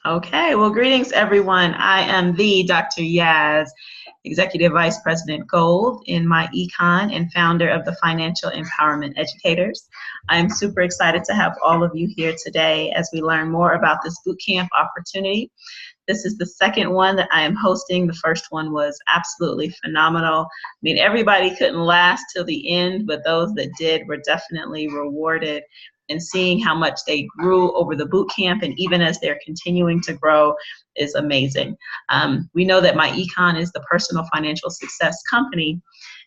Okay, well, greetings, everyone. I am the Dr. Yaz, Executive Vice President Gold in myEcon and founder of the Financial Empowerment Educators. I'm super excited to have all of you here today as we learn more about this bootcamp opportunity. This is the second one that I am hosting. The first one was absolutely phenomenal. I mean, everybody couldn't last till the end, but those that did were definitely rewarded. And seeing how much they grew over the boot camp and even as they're continuing to grow is amazing. We know that myEcon is the personal financial success company.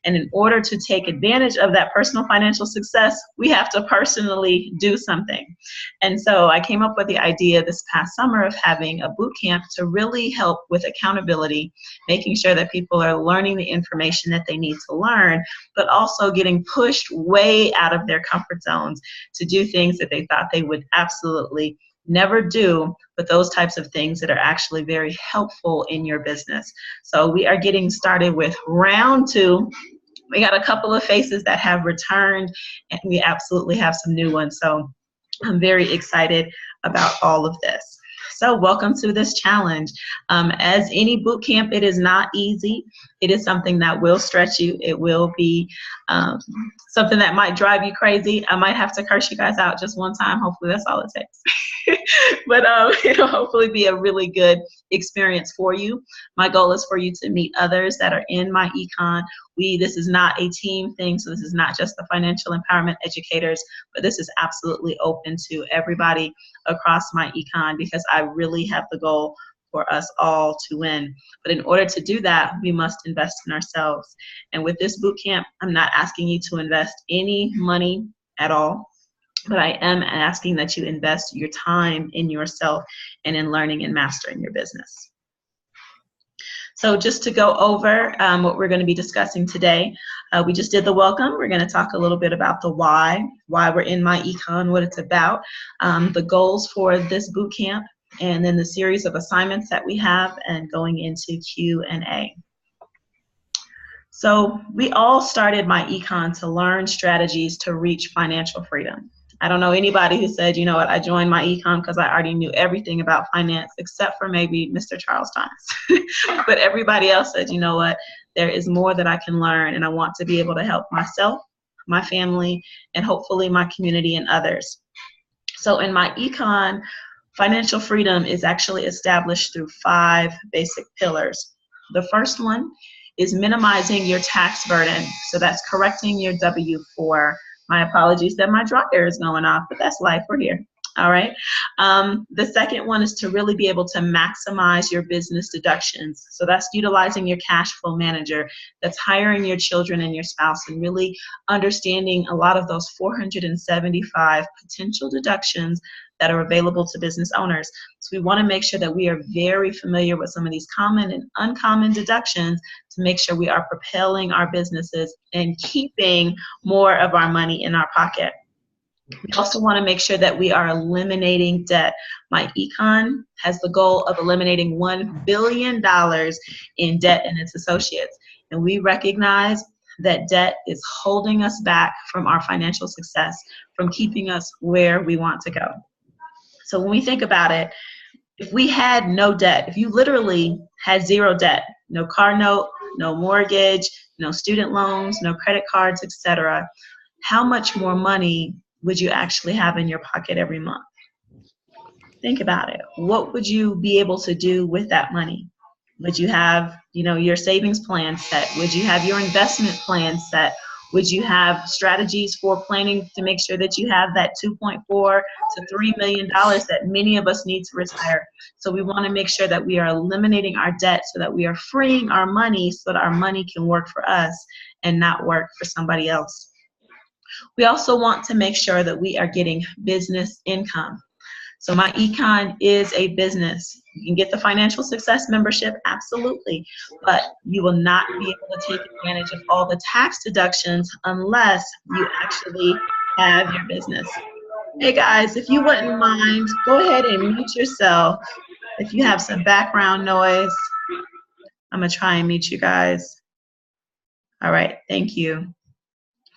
And in order to take advantage of that personal financial success, we have to personally do something. And so I came up with the idea this past summer of having a boot camp to really help with accountability, making sure that people are learning the information that they need to learn, but also getting pushed way out of their comfort zones to do things that they thought they would absolutely never do, but those types of things that are actually very helpful in your business. So we are getting started with round 2. We got a couple of faces that have returned, and we absolutely have some new ones. So I'm very excited about all of this. So welcome to this challenge. As any boot camp, it is not easy. It is something that will stretch you. It will be something that might drive you crazy. I might have to curse you guys out just one time. Hopefully that's all it takes. But it'll hopefully be a really good experience for you. My goal is for you to meet others that are in myEcon. This is not a team thing, so this is not just the financial empowerment educators, but this is absolutely open to everybody across myEcon because I really have the goal for us all to win. But in order to do that, we must invest in ourselves. And with this boot camp, I'm not asking you to invest any money at all, but I am asking that you invest your time in yourself and in learning and mastering your business. So just to go over what we're going to be discussing today, we just did the welcome. We're going to talk a little bit about the why we're in myEcon, what it's about, the goals for this boot camp, and then the series of assignments that we have, and going into Q&A. So we all started myEcon to learn strategies to reach financial freedom. I don't know anybody who said, you know what, I joined myEcon because I already knew everything about finance, except for maybe Mr. Charles Thomas. But everybody else said, you know what, there is more that I can learn, and I want to be able to help myself, my family, and hopefully my community and others. So in myEcon, financial freedom is actually established through 5 basic pillars. The first one is minimizing your tax burden. So that's correcting your W-4. My apologies that my dryer is going off, but that's life, we're here. All right. The second one is to really be able to maximize your business deductions. So that's utilizing your cash flow manager, that's hiring your children and your spouse, and really understanding a lot of those 475 potential deductions that are available to business owners. So we want to make sure that we are very familiar with some of these common and uncommon deductions to make sure we are propelling our businesses and keeping more of our money in our pocket. We also want to make sure that we are eliminating debt. myEcon has the goal of eliminating $1 billion in debt and its associates. And we recognize that debt is holding us back from our financial success, from keeping us where we want to go. So when we think about it, if we had no debt, if you literally had 0 debt, no car note, no mortgage, no student loans, no credit cards, etc., how much more money would you actually have in your pocket every month? Think about it. What would you be able to do with that money? Would you have, your savings plan set? Would you have your investment plan set? Would you have strategies for planning to make sure that you have that $2.4 to $3 million that many of us need to retire? So we want to make sure that we are eliminating our debt so that we are freeing our money so that our money can work for us and not work for somebody else. We also want to make sure that we are getting business income. So myEcon is a business. You can get the financial success membership, absolutely, but you will not be able to take advantage of all the tax deductions unless you actually have your business. Hey guys, if you wouldn't mind, go ahead and mute yourself. If you have some background noise, I'm gonna try and mute you guys. All right, thank you.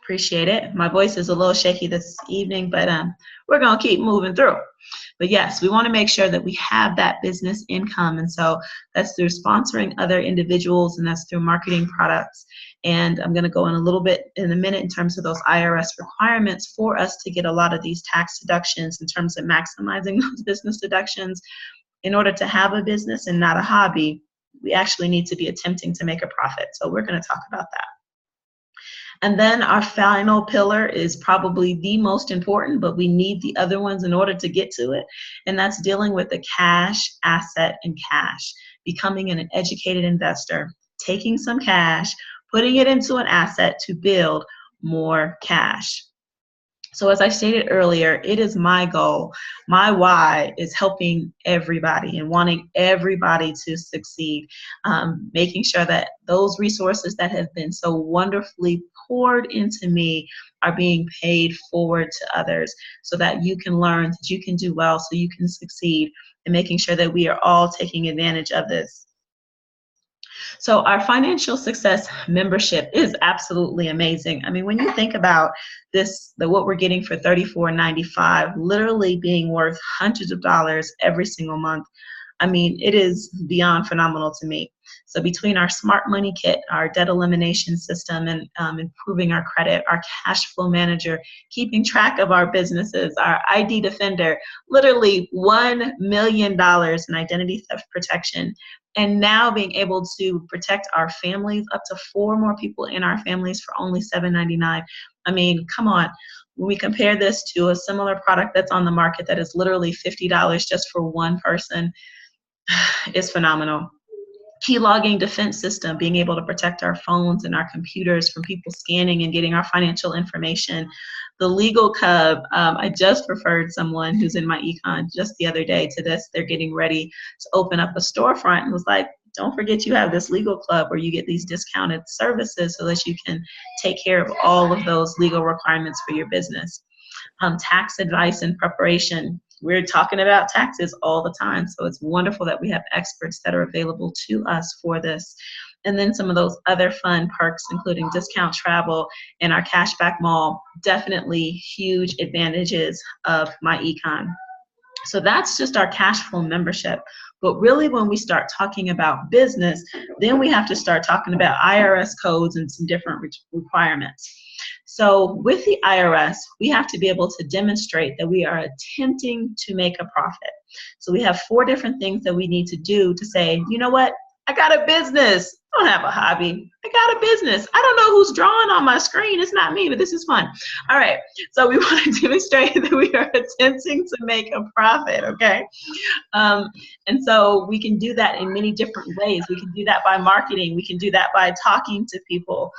Appreciate it. My voice is a little shaky this evening, but we're gonna keep moving through. But yes, we want to make sure that we have that business income. And so that's through sponsoring other individuals, and that's through marketing products. And I'm going to go in a little bit in a minute in terms of those IRS requirements for us to get a lot of these tax deductions in terms of maximizing those business deductions. In order to have a business and not a hobby, we actually need to be attempting to make a profit. So we're going to talk about that. And then our final pillar is probably the most important, but we need the other ones in order to get to it. And that's dealing with the cash, asset, and cash. Becoming an educated investor, taking some cash, putting it into an asset to build more cash. So as I stated earlier, it is my goal. My why is helping everybody and wanting everybody to succeed, making sure that those resources that have been so wonderfully poured into me are being paid forward to others so that you can learn, that you can do well, so you can succeed, and making sure that we are all taking advantage of this. So our financial success membership is absolutely amazing. I mean, when you think about this, what we're getting for $34.95, literally being worth hundreds of dollars every single month, I mean, it is beyond phenomenal to me. So between our smart money kit, our debt elimination system, and improving our credit, our cash flow manager, keeping track of our businesses, our ID defender, literally $1 million in identity theft protection, and now being able to protect our families, up to 4 more people in our families for only $7.99. I mean, come on. When we compare this to a similar product that's on the market that is literally $50 just for one person, it's phenomenal. Key logging defense system, being able to protect our phones and our computers from people scanning and getting our financial information. The legal cub, I just referred someone who's in myEcon just the other day to this. They're getting ready to open up a storefront and was like, don't forget you have this legal club where you get these discounted services so that you can take care of all of those legal requirements for your business. Tax advice and preparation. We're talking about taxes all the time, so it's wonderful that we have experts that are available to us for this. And then some of those other fun perks, including discount travel and our cashback mall, definitely huge advantages of myEcon. So that's just our cash flow membership. But really, when we start talking about business, then we have to start talking about IRS codes and some different requirements. So with the IRS, we have to be able to demonstrate that we are attempting to make a profit. So we have 4 different things that we need to do to say, you know what, I got a business. I don't have a hobby. I got a business. I don't know who's drawing on my screen. It's not me, but this is fun. All right. So we want to demonstrate that we are attempting to make a profit, okay? And so we can do that in many different ways. We can do that by marketing. We can do that by talking to people.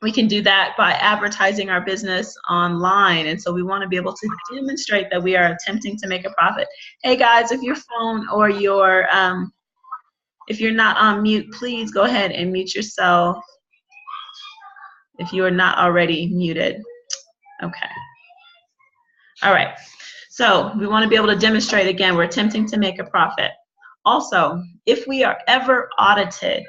We can do that by advertising our business online. And so we want to be able to demonstrate that we are attempting to make a profit. Hey guys, if your phone or your, if you're not on mute, please go ahead and mute yourself if you are not already muted. Okay. All right. So we want to be able to demonstrate, again, we're attempting to make a profit. Also, if we are ever audited,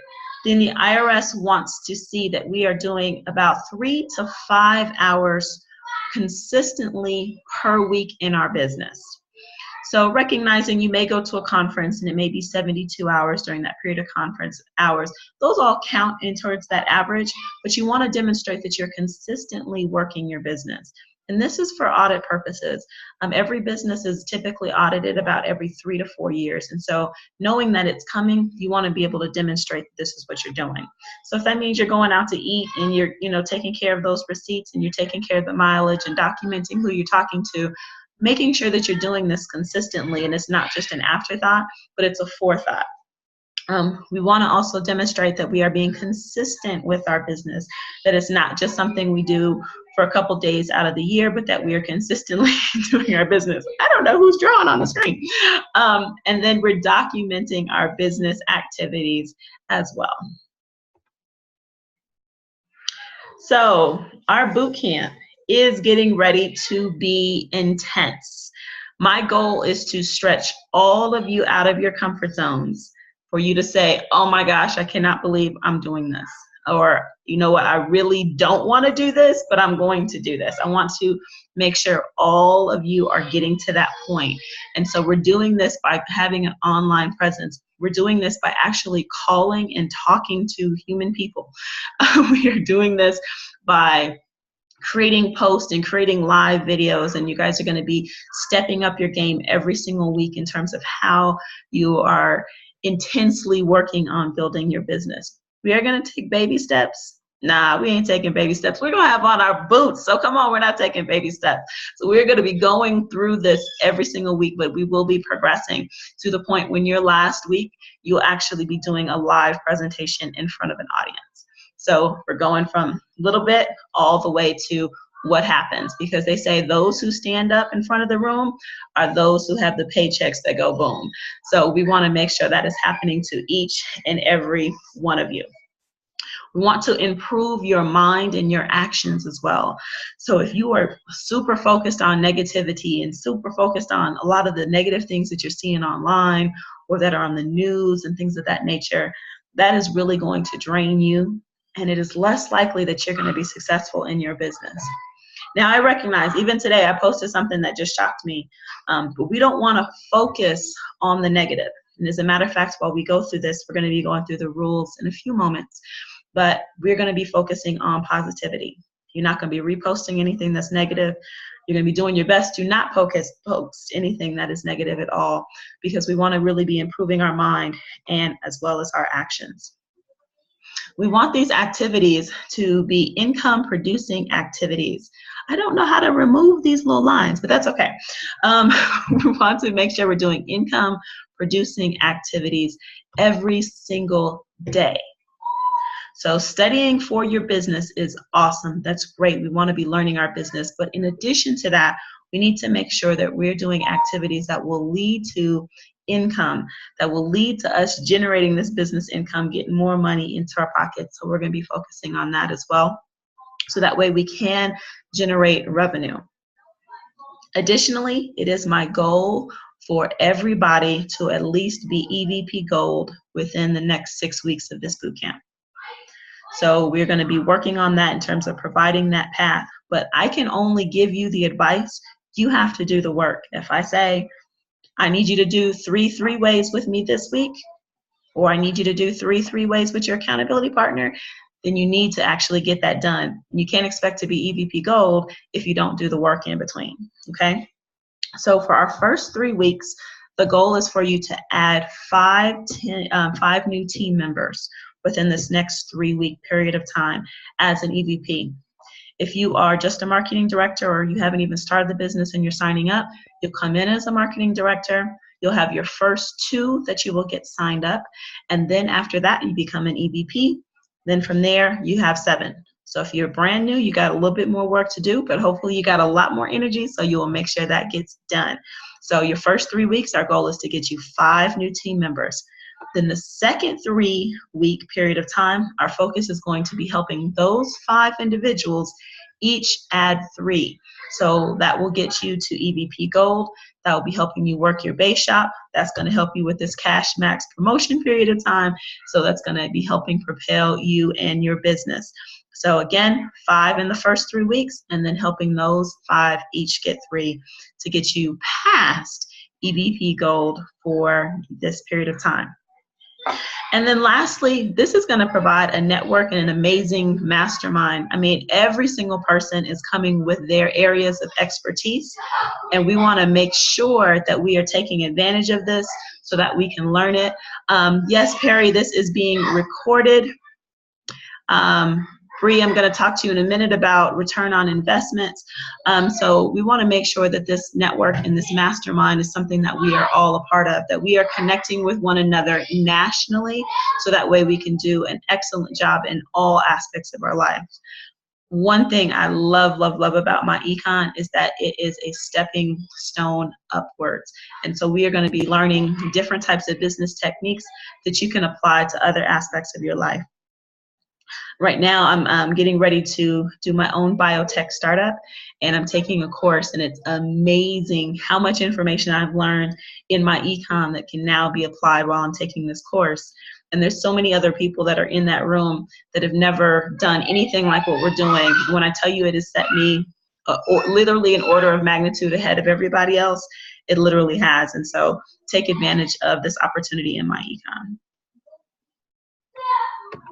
then the IRS wants to see that we are doing about 3 to 5 hours consistently per week in our business. So recognizing you may go to a conference and it may be 72 hours during that period of conference hours, those all count in towards that average, but you want to demonstrate that you're consistently working your business. And this is for audit purposes. Every business is typically audited about every 3 to 4 years. And so knowing that it's coming, you want to be able to demonstrate that this is what you're doing. So if that means you're going out to eat and you're, taking care of those receipts and you're taking care of the mileage and documenting who you're talking to, making sure that you're doing this consistently and it's not just an afterthought, but it's a forethought. We want to also demonstrate that we are being consistent with our business, that it's not just something we do for a couple days out of the year, but that we are consistently doing our business. I don't know who's drawing on the screen. And then we're documenting our business activities as well. So our boot camp is getting ready to be intense. My goal is to stretch all of you out of your comfort zones, for you to say, oh my gosh, I cannot believe I'm doing this. or you know what, I really don't want to do this, but I'm going to do this. I want to make sure all of you are getting to that point. And so we're doing this by having an online presence. We're doing this by actually calling and talking to human people. We are doing this by creating posts and creating live videos, and you guys are going to be stepping up your game every single week in terms of how you are intensely working on building your business. We are going to take baby steps. Nah, we ain't taking baby steps. We're going to have on our boots. So come on, we're not taking baby steps. So we're going to be going through this every single week, but we will be progressing to the point when your last week, you'll actually be doing a live presentation in front of an audience. So we're going from little bit all the way to what happens, because they say those who stand up in front of the room are those who have the paychecks that go boom. So we want to make sure that is happening to each and every one of you. We want to improve your mind and your actions as well. So if you are super focused on negativity and super focused on a lot of the negative things that you're seeing online or that are on the news and things of that nature, that is really going to drain you, and it is less likely that you're going to be successful in your business. Now, I recognize, even today, I posted something that just shocked me, but we don't want to focus on the negative. And as a matter of fact, while we go through this, we're going to be going through the rules in a few moments, but we're going to be focusing on positivity. You're not going to be reposting anything that's negative. You're going to be doing your best to not post anything that is negative at all, because we want to really be improving our mind and as well as our actions. We want these activities to be income producing activities. I don't know how to remove these little lines, but that's okay. We want to make sure we're doing income producing activities every single day. So studying for your business is awesome. That's great. We want to be learning our business. But in addition to that, we need to make sure that we're doing activities that will lead to income, that will lead to us generating this business income, getting more money into our pockets. So we're going to be focusing on that as well. So that way we can generate revenue. Additionally, it is my goal for everybody to at least be EVP Gold within the next 6 weeks of this bootcamp. So we're going to be working on that in terms of providing that path. But I can only give you the advice. You have to do the work. If I say, I need you to do three ways with me this week, or I need you to do three ways with your accountability partner, then you need to actually get that done. You can't expect to be EVP Gold if you don't do the work in between, okay? So for our first 3 weeks, the goal is for you to add 5 new team members within this next 3-week period of time as an EVP. If you are just a marketing director or you haven't even started the business and you're signing up, you'll come in as a marketing director. You'll have your first 2 that you will get signed up. And then after that, you become an EVP. Then from there, you have 7. So if you're brand new, you got a little bit more work to do, but hopefully you got a lot more energy, so you will make sure that gets done. So your first 3 weeks, our goal is to get you 5 new team members. Then the second 3-week period of time, our focus is going to be helping those 5 individuals each add 3. So that will get you to EVP Gold. That will be helping you work your base shop. That's going to help you with this cash max promotion period of time. So that's going to be helping propel you and your business. So again, 5 in the first 3 weeks, and then helping those 5 each get 3 to get you past EVP Gold for this period of time. And then lastly, this is going to provide a network and an amazing mastermind. I mean, every single person is coming with their areas of expertise, and we want to make sure that we are taking advantage of this so that we can learn it. Yes, Perry, this is being recorded. Bree, I'm going to talk to you in a minute about return on investments. So we want to make sure that this network and this mastermind is something that we are all a part of, that we are connecting with one another nationally, so that way we can do an excellent job in all aspects of our lives. One thing I love about myEcon is that it is a stepping stone upwards. And so we are going to be learning different types of business techniques that you can apply to other aspects of your life. Right now, I'm getting ready to do my own biotech startup, and I'm taking a course, and it's amazing how much information I've learned in myEcon that can now be applied while I'm taking this course. And there's so many other people that are in that room that have never done anything like what we're doing. When I tell you it has set me or literally an order of magnitude ahead of everybody else, it literally has. And so take advantage of this opportunity in myEcon.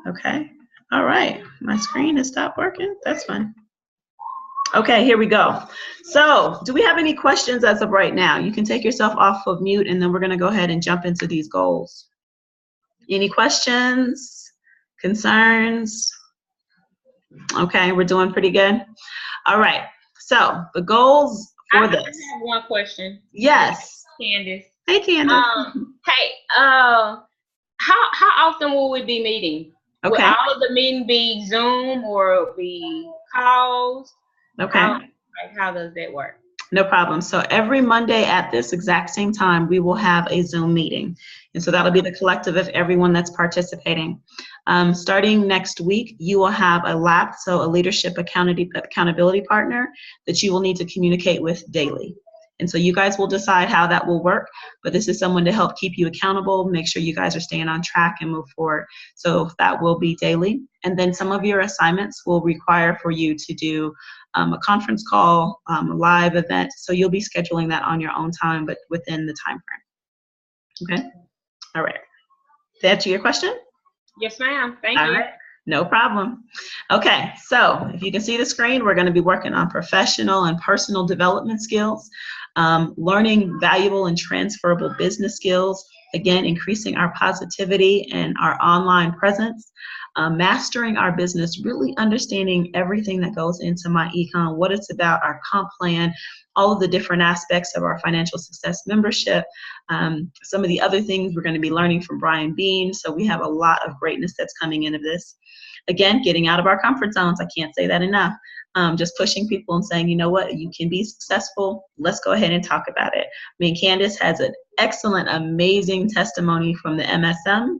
Okay. All right. My screen has stopped working. That's fine. Okay, here we go. So do we have any questions as of right now? You can take yourself off of mute, and then we're going to go ahead and jump into these goals. Any questions, concerns? Okay, we're doing pretty good. All right, so the goals for this. I have one question. Yes. Candace. Hey, Candace. How often will we be meeting? Okay. Will all of the meeting be Zoom or be calls? Okay. How does that work? No problem. So every Monday at this exact same time, we will have a Zoom meeting. And so that'll be the collective of everyone that's participating. Starting next week, you will have a LAP, so a leadership accountability partner that you will need to communicate with daily. And so you guys will decide how that will work, but this is someone to help keep you accountable, make sure you guys are staying on track and move forward. So that will be daily. And then some of your assignments will require for you to do a conference call, a live event. So you'll be scheduling that on your own time, but within the time frame. Okay? All right. Did that answer your question? Yes, ma'am. Thank you. All right. No problem. Okay, so if you can see the screen, we're going to be working on professional and personal development skills, learning valuable and transferable business skills, again, increasing our positivity and our online presence, mastering our business, really understanding everything that goes into myEcon, what it's about, our comp plan, all of the different aspects of our financial success membership, some of the other things we're going to be learning from Brian Bean. So we have a lot of greatness that's coming into this. Again, getting out of our comfort zones. I can't say that enough. Just pushing people and saying, you know what, you can be successful. Let's go ahead and talk about it. I mean, Candace has an excellent, amazing testimony from the MSM.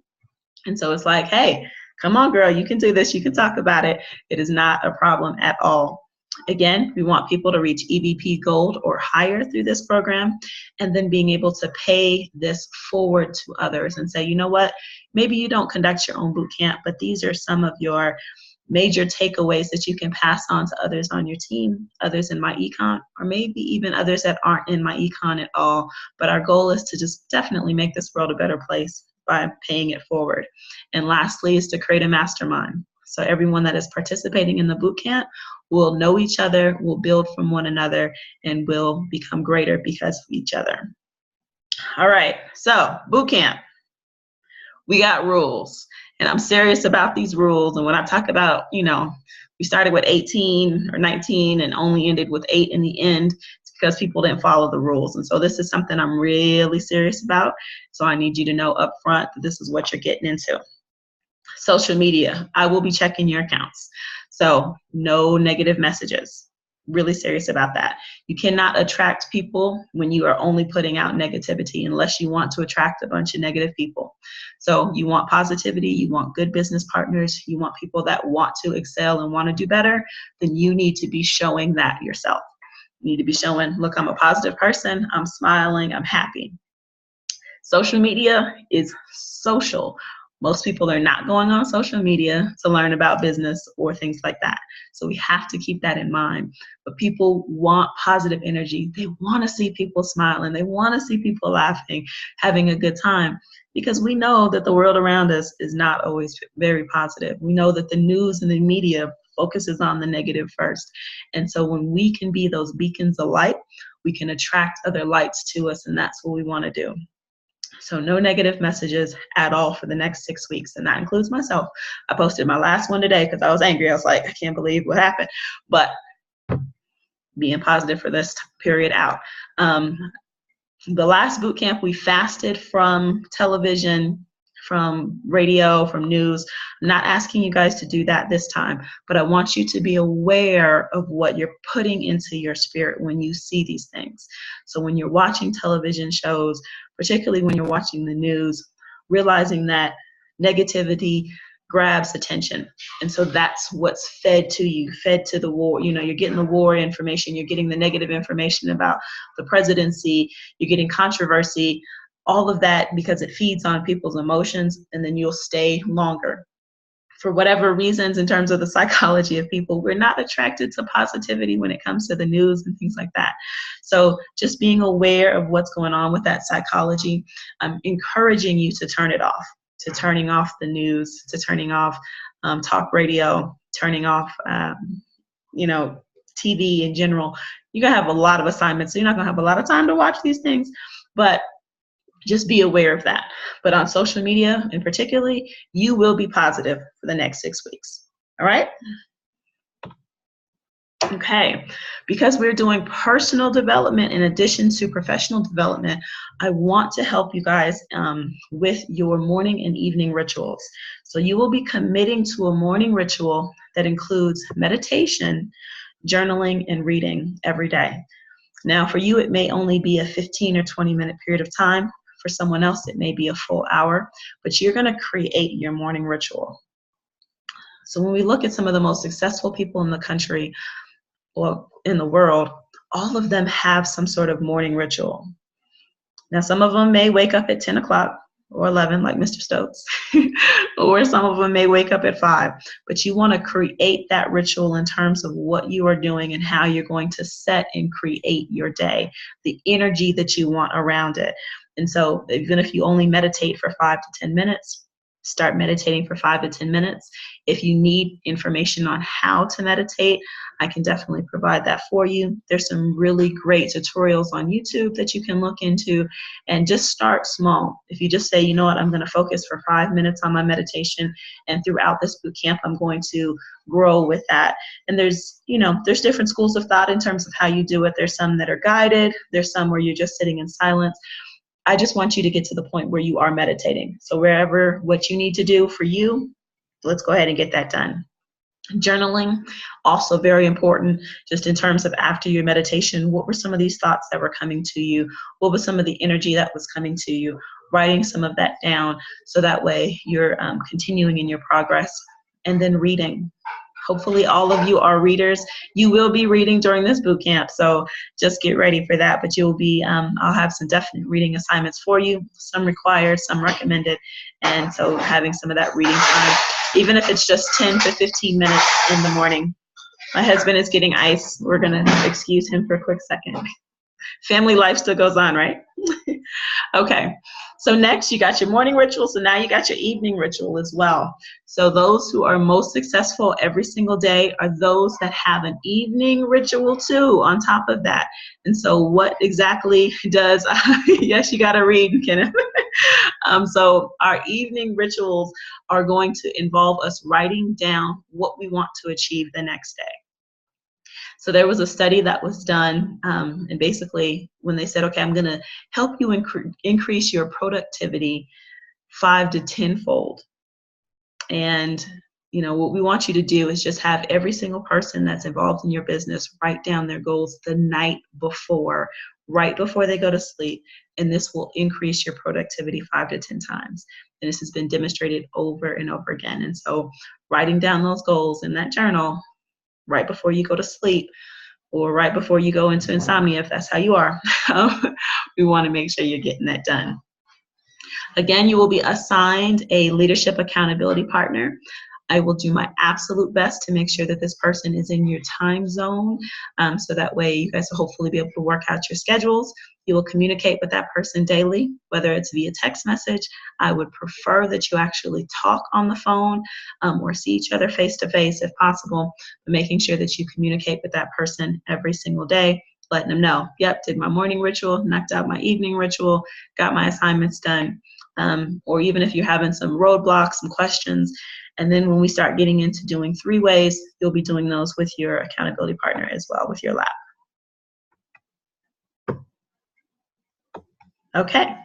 And so it's like, hey, come on, girl, you can do this. You can talk about it. It is not a problem at all. Again, we want people to reach EVP Gold or higher through this program, and then being able to pay this forward to others and say, you know what, maybe you don't conduct your own boot camp, but these are some of your major takeaways that you can pass on to others on your team, others in myEcon, or maybe even others that aren't in myEcon at all. But our goal is to just definitely make this world a better place by paying it forward. And lastly is to create a mastermind. So everyone that is participating in the boot camp will know each other, will build from one another, and will become greater because of each other. All right, so boot camp. We got rules, and I'm serious about these rules. And when I talk about, you know, we started with 18 or 19 and only ended with 8 in the end, it's because people didn't follow the rules. And so this is something I'm really serious about. So I need you to know up front that this is what you're getting into. Social media, I will be checking your accounts. So no negative messages. Really serious about that. You cannot attract people when you are only putting out negativity unless you want to attract a bunch of negative people. So you want positivity, you want good business partners, you want people that want to excel and want to do better, then you need to be showing that yourself. You need to be showing, look, I'm a positive person, I'm smiling, I'm happy. Social media is social. Most people are not going on social media to learn about business or things like that. So we have to keep that in mind. But people want positive energy. They want to see people smiling. They want to see people laughing, having a good time. Because we know that the world around us is not always very positive. We know that the news and the media focuses on the negative first. And so when we can be those beacons of light, we can attract other lights to us, and that's what we want to do. So no negative messages at all for the next 6 weeks, and that includes myself. I posted my last one today because I was angry. I was like, I can't believe what happened. But being positive for this period out. The last boot camp, we fasted from television, from radio, from news. I'm not asking you guys to do that this time, but I want you to be aware of what you're putting into your spirit when you see these things. So when you're watching television shows, particularly when you're watching the news, realizing that negativity grabs attention. And so that's what's fed to you, fed to the war. You know, you're getting the war information, you're getting the negative information about the presidency, you're getting controversy. all of that because it feeds on people's emotions, and then you'll stay longer. For whatever reasons, in terms of the psychology of people, we're not attracted to positivity when it comes to the news and things like that. So just being aware of what's going on with that psychology, I'm encouraging you to turn it off, to turning off the news, to turning off talk radio, turning off, TV in general. You're going to have a lot of assignments, so you're not going to have a lot of time to watch these things, but just be aware of that. But on social media in particularly, you will be positive for the next 6 weeks. All right? Okay. Because we're doing personal development in addition to professional development, I want to help you guys with your morning and evening rituals. So you will be committing to a morning ritual that includes meditation, journaling, and reading every day. Now, for you, it may only be a 15 or 20-minute period of time. For someone else, it may be a full hour, but you're going to create your morning ritual. So when we look at some of the most successful people in the country or in the world, all of them have some sort of morning ritual. Now, some of them may wake up at 10 o'clock or 11, like Mr. Stokes, or some of them may wake up at 5, but you want to create that ritual in terms of what you are doing and how you're going to set and create your day, the energy that you want around it. And so even if you only meditate for 5 to 10 minutes, start meditating for 5 to 10 minutes. If you need information on how to meditate, I can definitely provide that for you. There's some really great tutorials on YouTube that you can look into, and just start small. If you just say, you know what, I'm going to focus for 5 minutes on my meditation, and throughout this boot camp, I'm going to grow with that. And there's different schools of thought in terms of how you do it. There's some that are guided. There's some where you're just sitting in silence. I just want you to get to the point where you are meditating. So wherever what you need to do for you, let's go ahead and get that done. Journaling, also very important, just in terms of after your meditation, what were some of these thoughts that were coming to you? What was some of the energy that was coming to you? Writing some of that down so that way you're continuing in your progress. And then reading. Hopefully all of you are readers. You will be reading during this boot camp, so just get ready for that. But you'll be, I'll have some definite reading assignments for you, some required, some recommended, and so having some of that reading time, even if it's just 10 to 15 minutes in the morning. My husband is getting ice. We're gonna excuse him for a quick second. Family life still goes on, right? Okay, so next you got your morning ritual, so now you got your evening ritual as well. So those who are most successful every single day are those that have an evening ritual too on top of that. And so what exactly does, yes, you gotta read, Kenneth. So our evening rituals are going to involve us writing down what we want to achieve the next day. So there was a study that was done, and basically when they said, okay, I'm going to help you increase your productivity 5 to 10-fold. And what we want you to do is just have every single person that's involved in your business write down their goals the night before, right before they go to sleep. And this will increase your productivity 5 to 10 times. And this has been demonstrated over and over again. And so writing down those goals in that journal right before you go to sleep, or right before you go into insomnia, if that's how you are, we want to make sure you're getting that done. Again, you will be assigned a leadership accountability partner. I will do my absolute best to make sure that this person is in your time zone, so that way you guys will hopefully be able to work out your schedules. You will communicate with that person daily, whether it's via text message. I would prefer that you actually talk on the phone or see each other face to face if possible, but making sure that you communicate with that person every single day, letting them know, yep, did my morning ritual, knocked out my evening ritual, got my assignments done. Or even if you're having some roadblocks, some questions. And then when we start getting into doing 3 ways, you'll be doing those with your accountability partner as well, with your lab. Okay,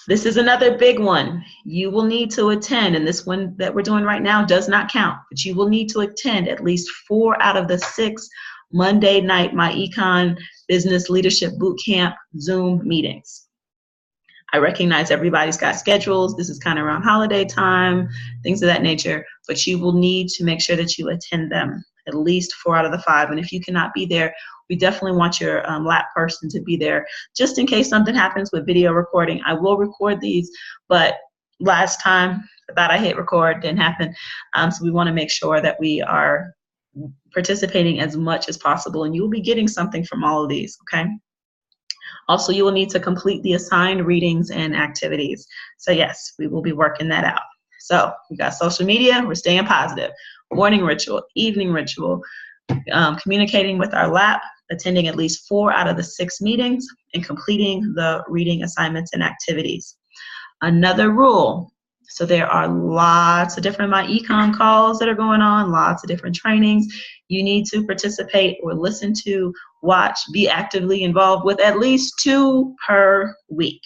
this is another big one. You will need to attend, and this one that we're doing right now does not count, but you will need to attend at least 4 out of the 6 Monday night myEcon Business Leadership Bootcamp Zoom meetings. I recognize everybody's got schedules. This is kind of around holiday time, things of that nature, but you will need to make sure that you attend them, at least 4 out of the 5. And if you cannot be there, we definitely want your lab person to be there just in case something happens with video recording. I will record these, but last time I thought I hit record, didn't happen. So we want to make sure that we are participating as much as possible, and you will be getting something from all of these, okay? Also, you will need to complete the assigned readings and activities. So yes, we will be working that out. So we got social media, we're staying positive. Morning ritual, evening ritual, communicating with our lab, attending at least 4 out of the 6 meetings, and completing the reading assignments and activities. Another rule, so there are lots of different myEcon calls that are going on, lots of different trainings. You need to participate or listen to, watch, be actively involved with at least 2 per week.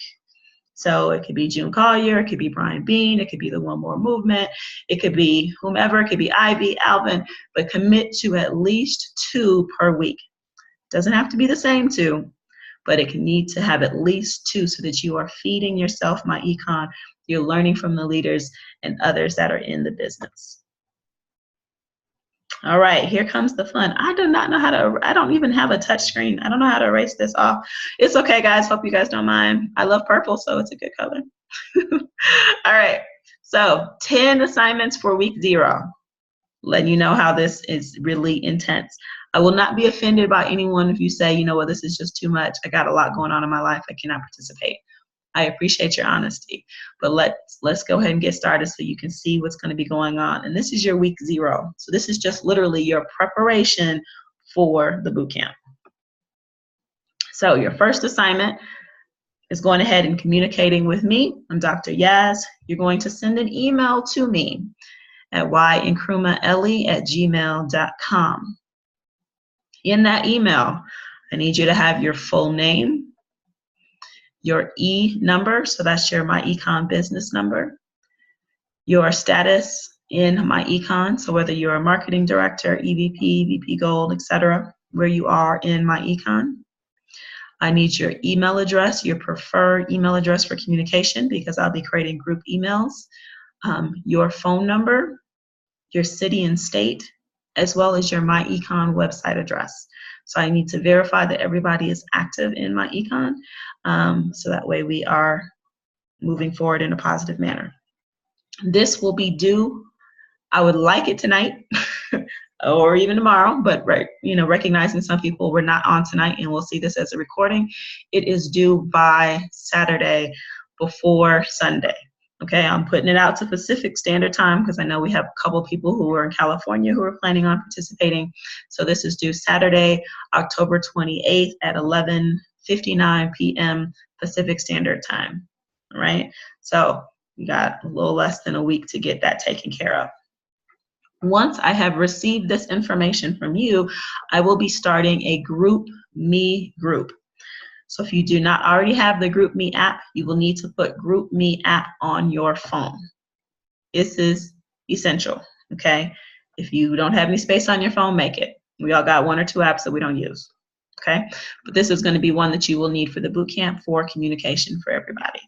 So it could be June Collier, it could be Brian Bean, it could be the One More Movement, it could be whomever, it could be Ivy, Alvin, but commit to at least 2 per week. Doesn't have to be the same 2, but it can need to have at least 2 so that you are feeding yourself myEcon. You're learning from the leaders and others that are in the business. All right, here comes the fun. I do not know how to, I don't even have a touch screen. I don't know how to erase this off. It's okay, guys. Hope you guys don't mind. I love purple, so it's a good color. All right, so 10 assignments for week 0. Letting you know how this is really intense. I will not be offended by anyone if you say, you know what, this is just too much. I got a lot going on in my life. I cannot participate. I appreciate your honesty, but let's go ahead and get started so you can see what's going to be going on. And this is your week 0. So this is just literally your preparation for the boot camp. So your first assignment is going ahead and communicating with me. I'm Dr. Yaz. You're going to send an email to me at ynkrumah@gmail.com. In that email, I need you to have your full name, your E number, so that's your myEcon business number, your status in myEcon, so whether you're a marketing director, EVP, VP Gold, etc., where you are in myEcon. I need your email address, your preferred email address for communication, because I'll be creating group emails, your phone number, your city and state, as well as your myEcon website address. So I need to verify that everybody is active in myEcon, so that way we are moving forward in a positive manner. This will be due, I would like it tonight or even tomorrow, but recognizing some people were not on tonight and we'll see this as a recording, it is due by Saturday before Sunday. Okay, I'm putting it out to Pacific Standard Time because I know we have a couple people who are in California who are planning on participating. So this is due Saturday, October 28th at 11:59 p.m. Pacific Standard Time. All right, so we got a little less than a week to get that taken care of. Once I have received this information from you, I will be starting a GroupMe group. So if you do not already have the GroupMe app, you will need to put GroupMe app on your phone. This is essential, okay? If you don't have any space on your phone, make it. We all got 1 or 2 apps that we don't use, okay? But this is going to be one that you will need for the boot camp for communication for everybody.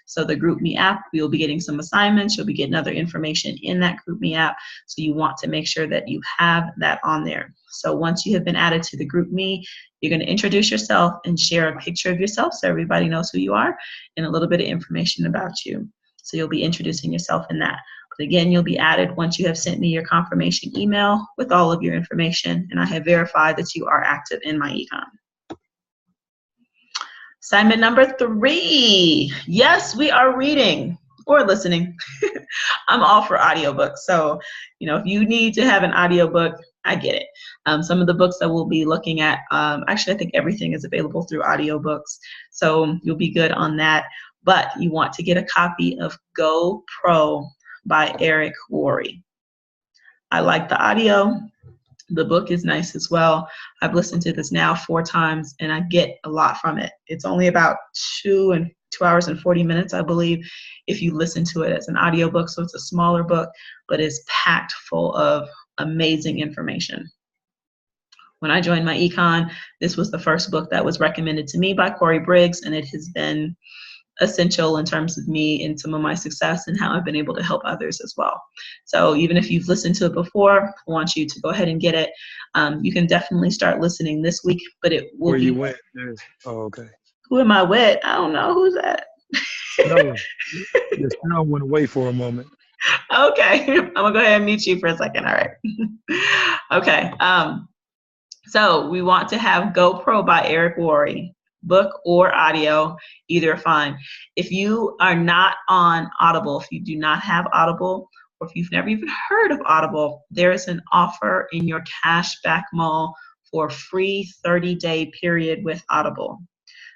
So the GroupMe app, we will be getting some assignments. You'll be getting other information in that GroupMe app. So you want to make sure that you have that on there. So once you have been added to the GroupMe, you're going to introduce yourself and share a picture of yourself so everybody knows who you are and a little bit of information about you. So you'll be introducing yourself in that. But again, you'll be added once you have sent me your confirmation email with all of your information and I have verified that you are active in myEcon. Assignment number 3. Yes, we are reading or listening. I'm all for audiobooks. So, if you need to have an audiobook, I get it. Some of the books that we'll be looking at, actually, I think everything is available through audiobooks. So you'll be good on that. But you want to get a copy of Go Pro by Eric Worre. I like the audio. The book is nice as well. I've listened to this now 4 times and I get a lot from it. It's only about 2 hours and 40 minutes, I believe, if you listen to it as an audiobook. So it's a smaller book, but it's packed full of amazing information. When I joined myEcon, this was the first book that was recommended to me by Corey Briggs, and it has been essential in terms of me and some of my success and how I've been able to help others as well. So even if you've listened to it before, I want you to go ahead and get it. You can definitely start listening this week, but it will Where be. you went? Yes. Oh, okay. Who am I with? I don't know. Who's that? No, your sound went away for a moment. Okay. I'm going to go ahead and mute you for a second. All right. Okay. So we want to have GoPro by Eric Worre, book or audio, either are fine. If you are not on Audible, if you do not have Audible, or if you've never even heard of Audible, there is an offer in your cashback mall for a free 30-day period with Audible.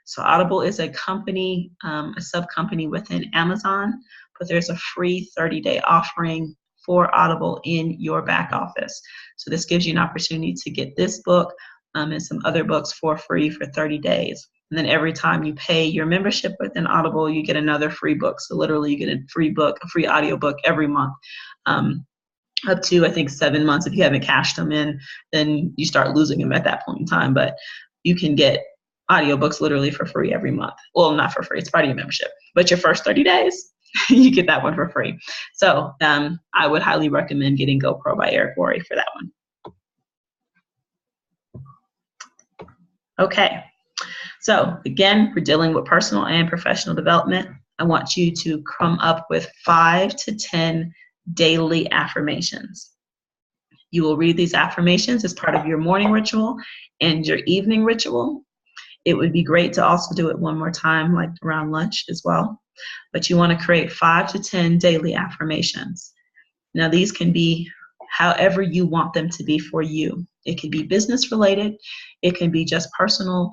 So Audible is a company, a sub-company within Amazon, but there's a free 30-day offering for Audible in your back office. So this gives you an opportunity to get this book and some other books for free for 30 days. And then every time you pay your membership within Audible, you get another free book. So literally you get a free book, a free audio book every month. Up to, I think, 7 months. If you haven't cashed them in, then you start losing them at that point in time. But you can get audiobooks literally for free every month. Well, not for free, it's part of your membership. But your first 30 days, you get that one for free. So I would highly recommend getting GoPro by Eric Worre for that one. Okay, so again, we're dealing with personal and professional development. I want you to come up with 5 to 10 daily affirmations. You will read these affirmations as part of your morning ritual and your evening ritual. It would be great to also do it one more time, like around lunch as well. But you want to create 5 to 10 daily affirmations. Now, these can be however you want them to be for you. It can be business related. It can be just personal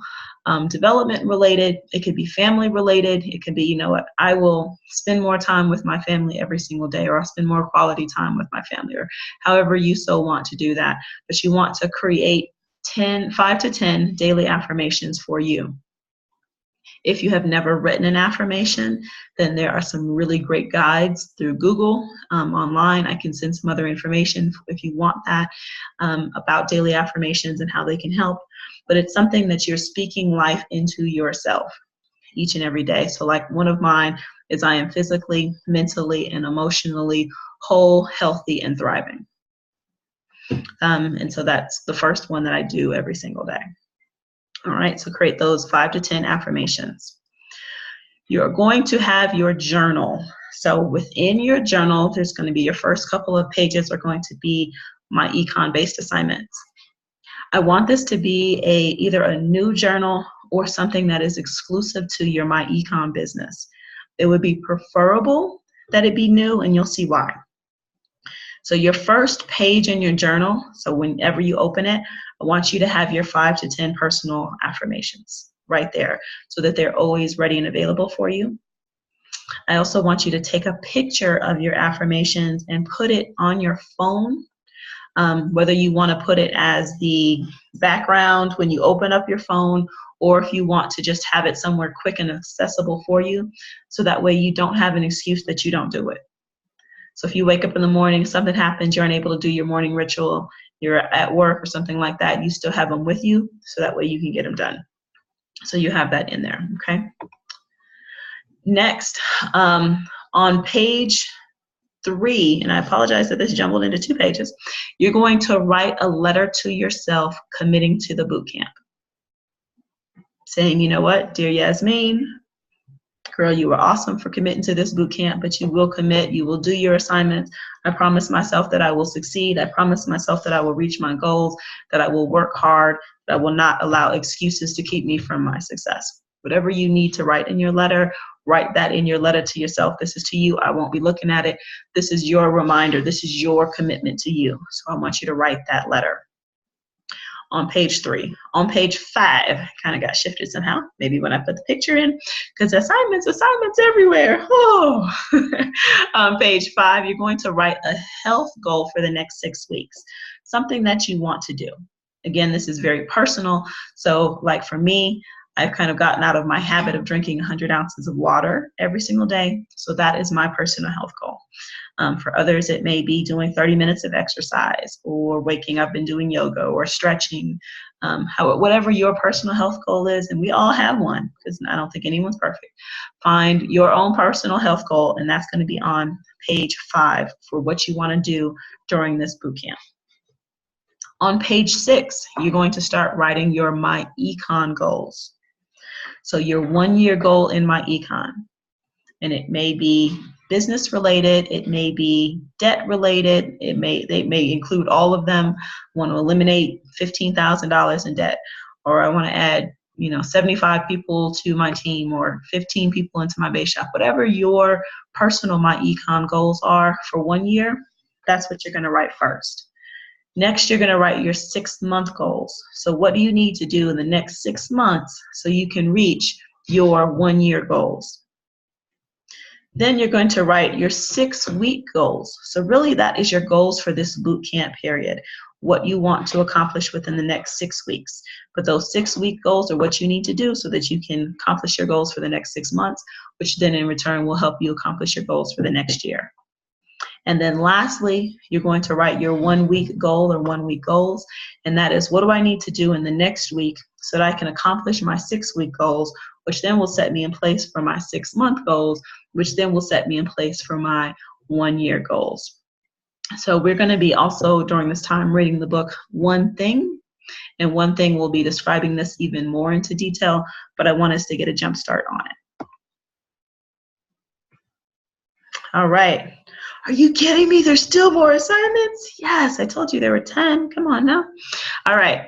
development related. It could be family related. It could be, you know what, I will spend more time with my family every single day, or I'll spend more quality time with my family, or however you so want to do that. But you want to create 5 to 10 daily affirmations for you. If you have never written an affirmation, then there are some really great guides through Google online. I can send some other information if you want that about daily affirmations and how they can help. But it's something that you're speaking life into yourself each and every day. So like one of mine is, I am physically, mentally, and emotionally whole, healthy, and thriving. And so that's the first one that I do every single day. All right, so create those 5 to 10 affirmations. You're going to have your journal. So within your journal, there's going to be your first couple of pages are going to be myEcon based assignments. I want this to be either a new journal or something that is exclusive to your myEcon business. It would be preferable that it be new, and you'll see why. So your first page in your journal, so whenever you open it, I want you to have your 5 to 10 personal affirmations right there so that they're always ready and available for you. I also want you to take a picture of your affirmations and put it on your phone, whether you want to put it as the background when you open up your phone, or if you want to just have it somewhere quick and accessible for you, so that way you don't have an excuse that you don't do it. So if you wake up in the morning, something happens, you're unable to do your morning ritual, you're at work or something like that, you still have them with you, so that way you can get them done. So you have that in there, okay? Next, on page 3, and I apologize that this jumbled into 2 pages, you're going to write a letter to yourself committing to the boot camp. Saying, you know what, dear Yasmin, girl, you were awesome for committing to this boot camp, but you will commit, you will do your assignments. I promise myself that I will succeed. I promise myself that I will reach my goals, that I will work hard, that I will not allow excuses to keep me from my success. Whatever you need to write in your letter, write that in your letter to yourself. This is to you. I won't be looking at it. This is your reminder. This is your commitment to you. So I want you to write that letter. On page 3. On page 5, kind of got shifted somehow, maybe when I put the picture in, because assignments everywhere. Oh. On page 5, you're going to write a health goal for the next 6 weeks, something that you want to do. Again, this is very personal. So like for me, I've kind of gotten out of my habit of drinking 100 ounces of water every single day. So that is my personal health goal. For others, it may be doing 30 minutes of exercise, or waking up and doing yoga, or stretching, whatever your personal health goal is, and we all have one because I don't think anyone's perfect. Find your own personal health goal, and that's going to be on page 5 for what you want to do during this boot camp. On page 6, you're going to start writing your myEcon goals. So your 1-year goal in myEcon, and it may be business related, it may be debt related, they may include all of them. I want to eliminate $15,000 in debt, or I want to add 75 people to my team, or 15 people into my base shop. Whatever your personal myEcon goals are for 1 year, that's what you're going to write first. Next, you're going to write your 6-month goals. So what do you need to do in the next 6 months so you can reach your 1-year goals? Then you're going to write your 6-week goals. So really that is your goals for this boot camp period, what you want to accomplish within the next 6 weeks. But those 6-week goals are what you need to do so that you can accomplish your goals for the next 6 months, which then in return will help you accomplish your goals for the next year. And then lastly, you're going to write your 1-week goal or 1-week goals. And that is, what do I need to do in the next week so that I can accomplish my 6-week goals, which then will set me in place for my 6-month goals, which then will set me in place for my 1-year goals. So we're going to be also during this time reading the book One Thing. And One Thing will be describing this even more into detail, but I want us to get a jump start on it. All right. Are you kidding me? There's still more assignments? Yes, I told you there were 10. Come on now. All right.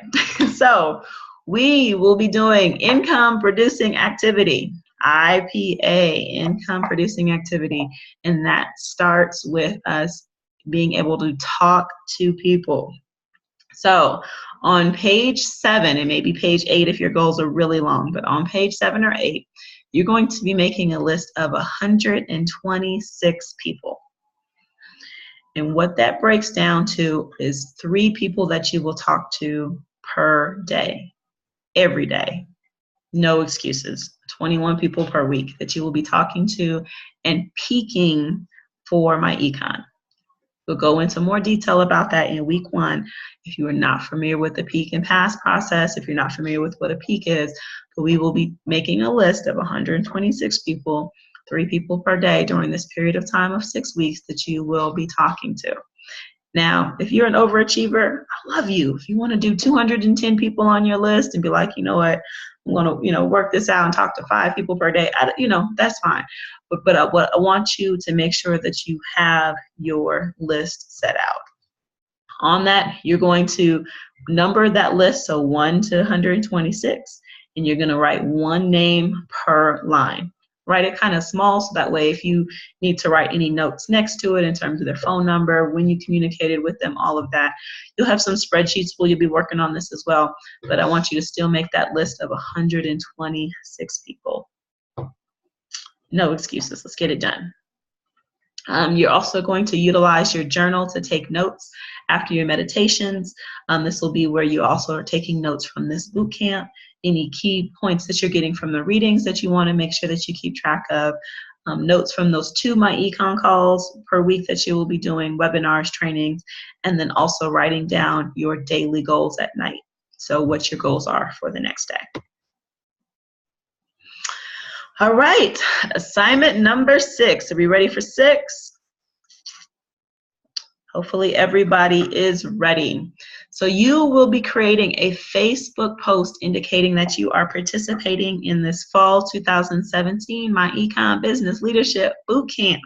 So we will be doing income producing activity, IPA, income producing activity. And that starts with us being able to talk to people. So on page 7, it may be page 8 if your goals are really long, but on page 7 or 8, you're going to be making a list of 126 people. And what that breaks down to is 3 people that you will talk to per day, every day. No excuses. 21 people per week that you will be talking to and peaking for myEcon. We'll go into more detail about that in week 1 if you are not familiar with the peak and pass process, if you're not familiar with what a peak is. But we will be making a list of 126 people, 3 people per day during this period of time of 6 weeks that you will be talking to. Now, if you're an overachiever, I love you. If you want to do 210 people on your list and be like, you know what, I'm going to, work this out and talk to 5 people per day, that's fine. But I want you to make sure that you have your list set out. On that, you're going to number that list, so 1 to 126, and you're going to write 1 name per line. Write it kind of small so that way if you need to write any notes next to it in terms of their phone number, when you communicated with them, all of that. You'll have some spreadsheets where you'll be working on this as well, but I want you to still make that list of 126 people. No excuses. Let's get it done. You're also going to utilize your journal to take notes after your meditations. This will be where you also are taking notes from this boot camp, any key points that you're getting from the readings that you want to make sure that you keep track of, notes from those 2 myEcon calls per week that you will be doing, webinars, trainings, and then also writing down your daily goals at night. So what your goals are for the next day. All right, assignment number 6. Are we ready for 6? Hopefully everybody is ready. So you will be creating a Facebook post indicating that you are participating in this fall 2017 myEcon Business Leadership Bootcamp,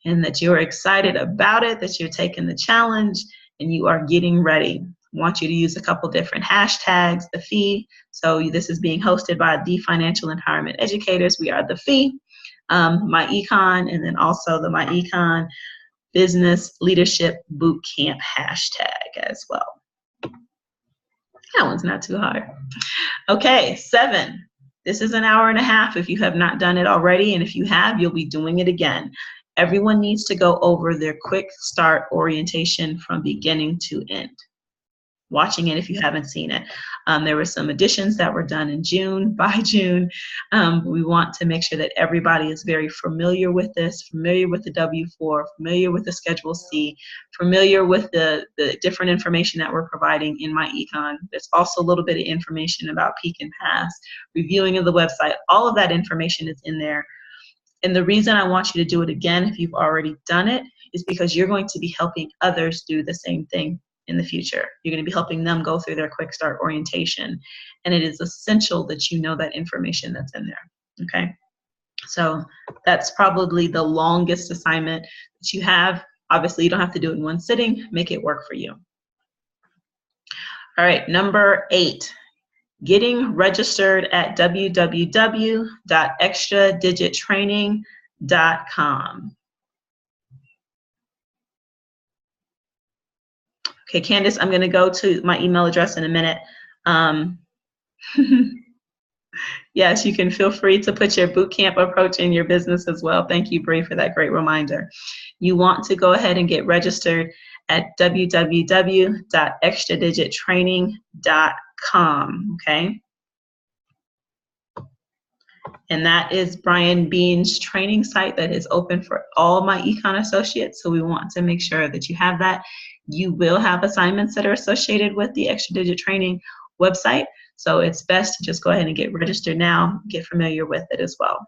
and that you're excited about it, that you're taking the challenge, and you are getting ready. I want you to use a couple different hashtags, the FEE. So this is being hosted by the Financial Empowerment Educators. We are the FEE, myEcon, and then also the myEcon Business Leadership Bootcamp hashtag as well. That one's not too hard. Okay, 7. This is an hour and a half if you have not done it already, and if you have, you'll be doing it again. Everyone needs to go over their QuickStart Orientation from beginning to end. watching it if you haven't seen it. There were some additions that were done in June, by June. We want to make sure that everybody is very familiar with this, familiar with the W-4, familiar with the Schedule C, familiar with the different information that we're providing in myEcon. There's also a little bit of information about Peak and Pass, reviewing of the website. All of that information is in there. And the reason I want you to do it again if you've already done it is because you're going to be helping others do the same thing in the future. You're going to be helping them go through their QuickStart orientation. And it is essential that you know that information that's in there, okay? So that's probably the longest assignment that you have. Obviously, you don't have to do it in one sitting. Make it work for you. All right, number 8. Getting registered at www.extradigittraining.com. Okay, Candace, I'm going to go to my email address in a minute. Yes, you can feel free to put your bootcamp approach in your business as well. Thank you, Bree, for that great reminder. You want to go ahead and get registered at www.extradigittraining.com, okay? And that is Brian Bean's training site that is open for all myEcon associates. So we want to make sure that you have that. You will have assignments that are associated with the Extra Digit Training website. So it's best to just go ahead and get registered now, get familiar with it as well.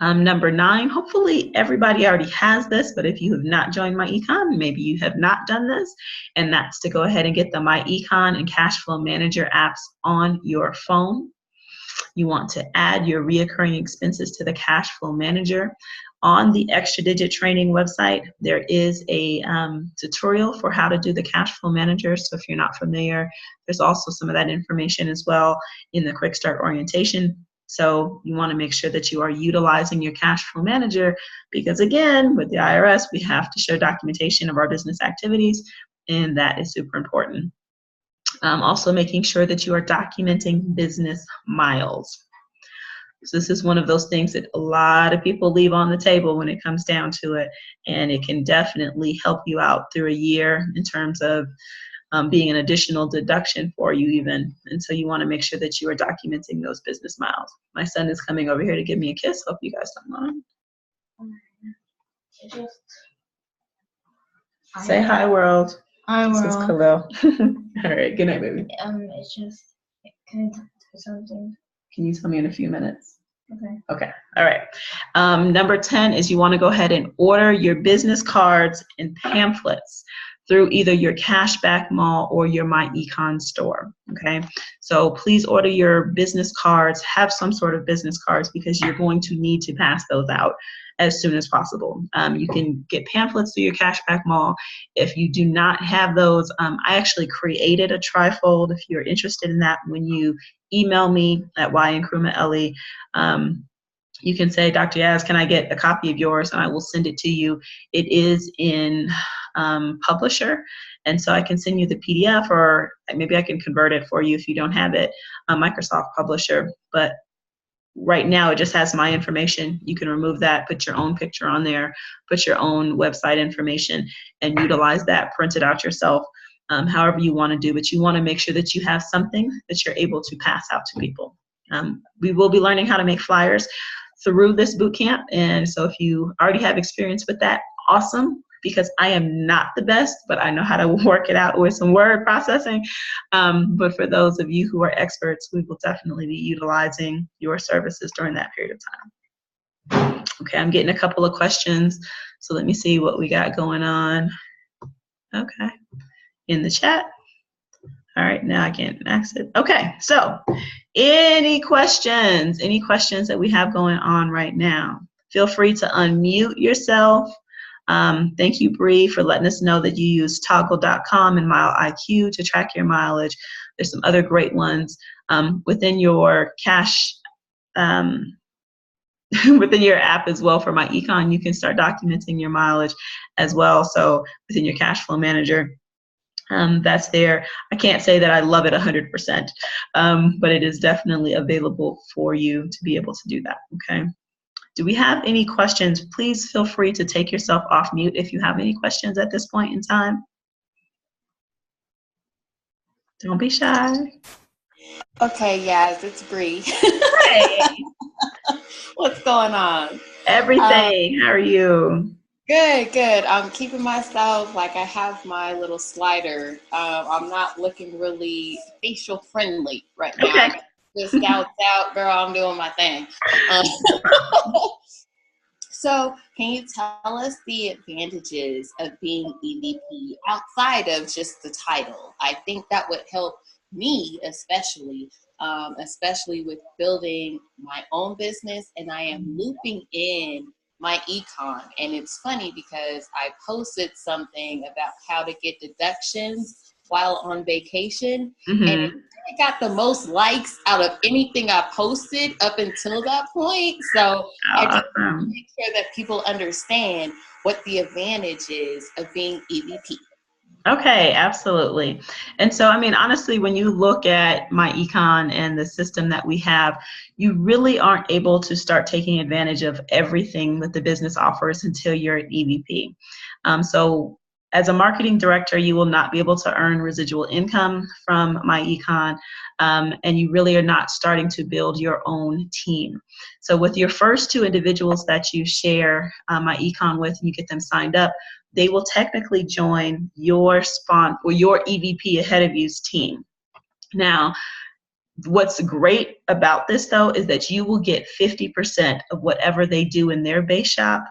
Number 9, hopefully everybody already has this, but if you have not joined myEcon, maybe you have not done this, and that's to go ahead and get the myEcon and Cashflow Manager apps on your phone. You want to add your reoccurring expenses to the Cashflow Manager. On the Extra Digit Training website, there is a tutorial for how to do the Cashflow Manager. So if you're not familiar, there's also some of that information as well in the QuickStart Orientation. So you want to make sure that you are utilizing your Cashflow Manager because, again, with the IRS, we have to show documentation of our business activities, and that is super important. Also making sure that you are documenting business miles. So this is one of those things that a lot of people leave on the table when it comes down to it, and it can definitely help you out through a year in terms of being an additional deduction for you even. And so you want to make sure that you are documenting those business miles. My son is coming over here to give me a kiss. Hope you guys don't mind. Say hi, world. Hi, This is world. Khalil. All right, good night, baby. It's just, can I talk to something? Can you tell me in a few minutes? Okay. Okay, all right. Number 10 is you want to go ahead and order your business cards and pamphlets through either your Cashback Mall or your myEcon store, okay? So please order your business cards, have some sort of business cards because you're going to need to pass those out as soon as possible. You can get pamphlets through your Cashback Mall. If you do not have those, I actually created a trifold. If you're interested in that, when you email me at YNkrumah you can say, Dr. Yaz, can I get a copy of yours? And I will send it to you. It is in Publisher, and so I can send you the PDF, or maybe I can convert it for you if you don't have it, Microsoft Publisher. But right now it just has my information. You can remove that, put your own picture on there, put your own website information, and utilize that, print it out yourself, however you want to do. But you want to make sure that you have something that you're able to pass out to people. We will be learning how to make flyers through this boot camp, and so if you already have experience with that, awesome, because I am not the best, but I know how to work it out with some word processing. But for those of you who are experts, we will definitely be utilizing your services during that period of time. Okay, I'm getting a couple of questions, so let me see what we got going on. Okay, in the chat. All right, now I can't access it. Okay, so any questions that we have going on right now? Feel free to unmute yourself. Thank you, Bree, for letting us know that you use toggle.com and MileIQ to track your mileage. There's some other great ones within your within your app as well for myEcon. You can start documenting your mileage as well. So within your Cashflow Manager. That's there. I can't say that I love it 100%, but it is definitely available for you to be able to do that, okay? Do we have any questions? Please feel free to take yourself off mute if you have any questions at this point in time. Don't be shy. Okay, yes, it's Bree. Hey, What's going on? everything. How are you? Good. I'm keeping myself like I have my little slider. I'm not looking really facial friendly right now. Okay. I got this out, girl. I'm doing my thing. Um, so, can you tell us the advantages of being EVP outside of just the title? I think that would help me, especially with building my own business, and I am looping in my econ. And it's funny because I posted something about how to get deductions while on vacation, and it got the most likes out of anything I posted up until that point. So I just Awesome. make sure that people understand what the advantage is of being EVP. Okay, absolutely. And so, I mean, honestly, when you look at myEcon and the system that we have, you really aren't able to start taking advantage of everything that the business offers until you're an EVP. So as a marketing director, you will not be able to earn residual income from myEcon, and you really are not starting to build your own team. So with your first two individuals that you share myEcon with, you get them signed up, they will technically join your or your EVP ahead of you's team. Now, what's great about this though is that you will get 50% of whatever they do in their base shop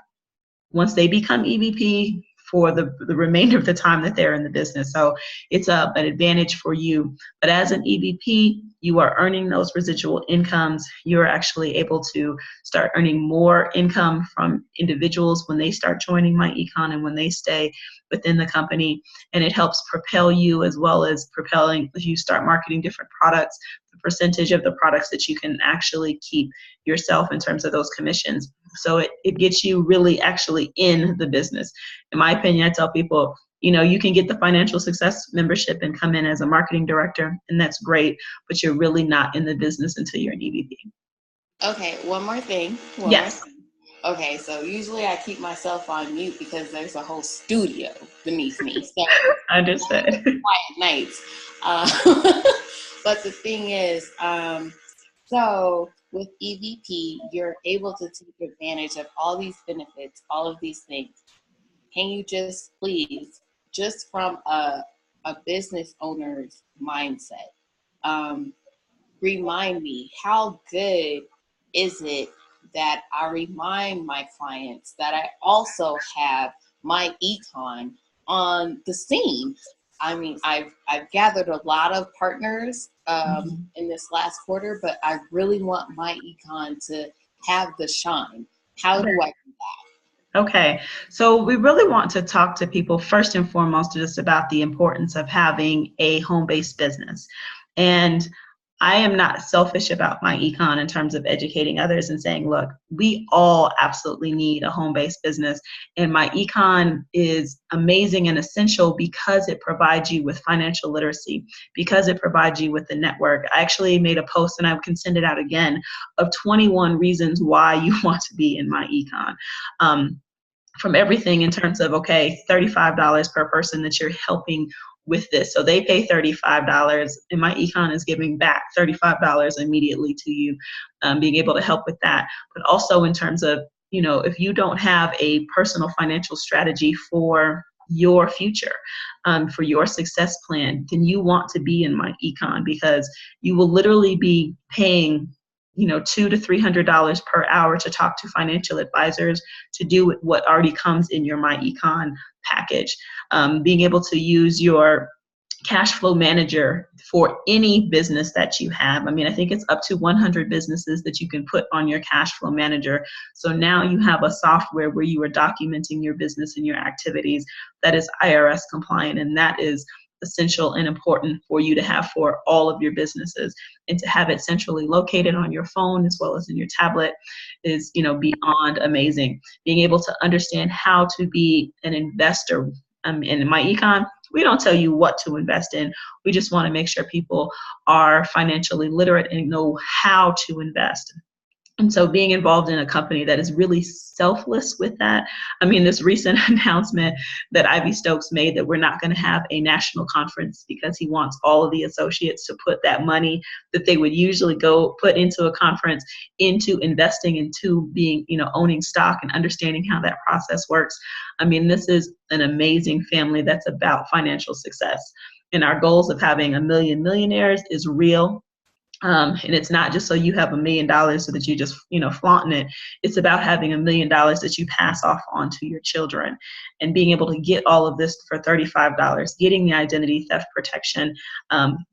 once they become EVP for the remainder of the time that they're in the business. So it's an advantage for you. But as an EVP, you are earning those residual incomes. You're actually able to start earning more income from individuals when they start joining myEcon and when they stay within the company. And it helps propel you as well as propelling, as you start marketing different products, the percentage of the products that you can actually keep yourself in terms of those commissions. So it gets you really actually in the business. In my opinion, I tell people, you can get the financial success membership and come in as a marketing director, and that's great, but you're really not in the business until you're an EVP. Okay, one more thing. Yes. Okay, so usually I keep myself on mute because there's a whole studio beneath me. So Understood. quiet nights. But the thing is, so with EVP, you're able to take advantage of all these benefits, all of these things. Can you just please, just from a business owner's mindset, remind me, how good is it that I remind my clients that I also have myEcon on the scene? I mean, I've gathered a lot of partners in this last quarter, but I really want myEcon to have the shine. How do I do that? Okay, so we really want to talk to people first and foremost just about the importance of having a home-based business. And I am not selfish about myEcon in terms of educating others and saying, look, we all absolutely need a home-based business. And myEcon is amazing and essential because it provides you with financial literacy, because it provides you with the network. I actually made a post, and I can send it out again, of 21 reasons why you want to be in myEcon. From everything in terms of, okay, $35 per person that you're helping with this. So they pay $35, and myEcon is giving back $35 immediately to you, being able to help with that. But also in terms of, if you don't have a personal financial strategy for your future, for your success plan, then you want to be in myEcon, because you will literally be paying $200 to $300 per hour to talk to financial advisors to do what already comes in your myEcon package. Being able to use your cash flow manager for any business that you have. I mean, I think it's up to 100 businesses that you can put on your cash flow manager. So now you have a software where you are documenting your business and your activities that is IRS compliant, and that is essential and important for you to have for all of your businesses. And to have it centrally located on your phone as well as in your tablet is, beyond amazing. Being able to understand how to be an investor. In myEcon, we don't tell you what to invest in. We just want to make sure people are financially literate and know how to invest. And so being involved in a company that is really selfless with that. I mean, this recent announcement that Ivy Stokes made that we're not going to have a national conference because he wants all of the associates to put that money that they would usually go put into a conference into investing, into being, owning stock and understanding how that process works. I mean, this is an amazing family that's about financial success. And our goals of having 1 million millionaires is real. And it's not just so you have $1 million so that you just, flaunting it. It's about having $1 million that you pass off on to your children, and being able to get all of this for $35, getting the identity theft protection,